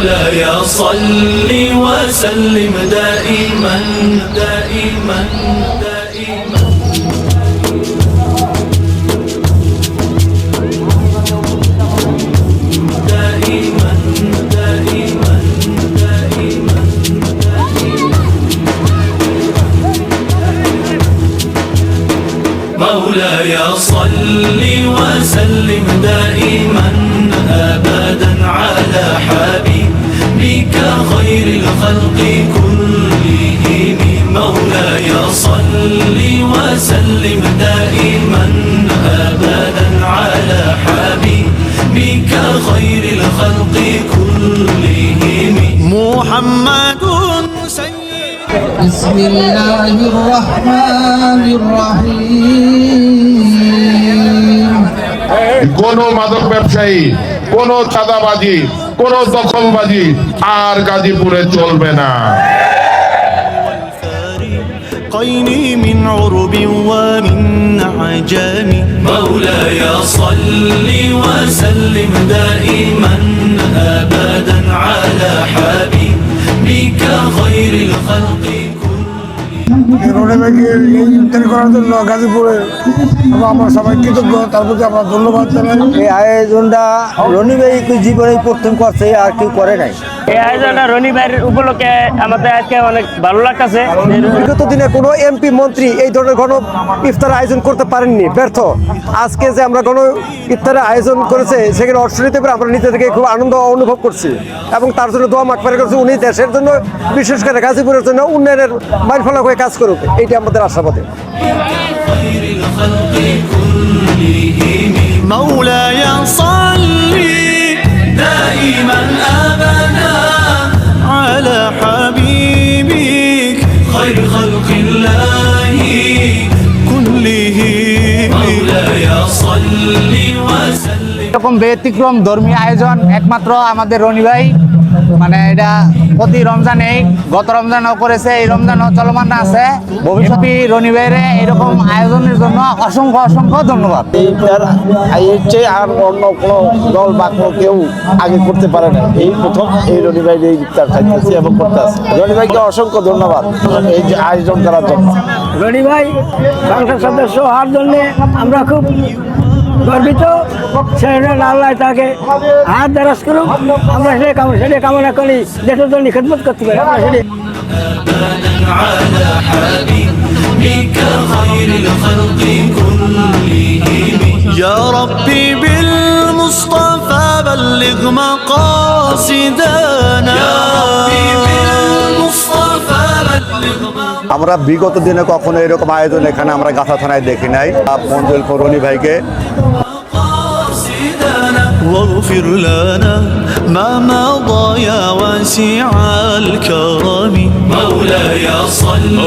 مولاي صل وسلم دائما دائما دائما دائما دائما دائما مولاي صل وسلم دائما أبدا على حبيبك خير الخلق كلهم مولاي صل وسلم دائما أبدا على حبيبك خير الخلق كلهم محمد سيد بسم الله الرحمن الرحيم কোন মাদক ব্যবসায়ী, কোন চাঁদাবাজি, কোন দখলবাজি আর গাজীপুরে চলবে না। قيني من عرب ومن عجم مولاي صل وسلم دائما أبدا على حبيبك خير الخلق রনি ভাইকে ইফতারি করার জন্য গাজীপুরে আমরা সবাই কৃতজ্ঞ, তার প্রতি আমরা ধন্যবাদ জানাই। এই আয়োজনটা রনি ভাই জীবনে প্রথম করছে, আর কেউ করে নাই। এই আয়োজনটা রনি ভাইয়ের উপলক্ষে আমাদের আজকে অনেক ভালো লাগতেছে। বিগত দিনে কোনো এমপি মন্ত্রী এই ধরনের গণ ইফতার আয়োজন করতে পারেননি, ব্যর্থ। আজকে যে আমরা গণ ইফতারের আয়োজন করেছে সেখানে অর্থনীতি করে আমরা নিজে থেকে খুব আনন্দ অনুভব করছি এবং তার জন্য দোয়া মাগফিরাত করছি। উনি দেশের জন্য, বিশেষ করে গাজীপুরের জন্য উন্নয়নের মাইলফলক হয়ে কাজ করুক, এইটা আমাদের আশাবাদী। مولاي صل دائما أبدا على حبيبك خير خلق الله كلهم مولاي صل وسلم এরকম ব্যতিক্রম ধর্মীয় আয়োজন একমাত্র আমাদের রনি ভাই, মানে এটা প্রতি রমজানেই, গত রমজানও করেছে, এই রমজানও চলমান আছে। ভবিষ্যতে রনি ভাইয়ের এরকম আয়োজনের জন্য অসংখ্য অসংখ্য ধন্যবাদ। এইটার এর চেয়ে আর অন্য কোনো দল বা কোনো কেউ আগে করতে পারে না। এই প্রথম এই রনি ভাই এই ইফতার খাইতেছি এবং করতে আছে। রনি ভাইকে অসংখ্য ধন্যবাদ এই যে আয়োজন করার জন্য। রনি ভাই সংসদ সদস্য হওয়ার জন্য আমরা খুব গর্বিত। সেটা আল্লাহ তাকে হাত দ্বারাজ করুক, আমরা সেটা কামনা করি, দেশের জন্য খেদমত করতে পারি। আমরা সেটা على حبيبك خير الخلق كلهم يا ربي بالمصطفى بلغ مقاصدنا يا ربي بالمصطفى بلغ مقاصدنا আমরা বিগত দিনে কখনো এরকম আয়োজন এখানে আমরা গাথা থানায় দেখি নাই। মঞ্জুল রনি ভাইকে واغفر لنا ما مضى يا واسع الكرم مولاي صل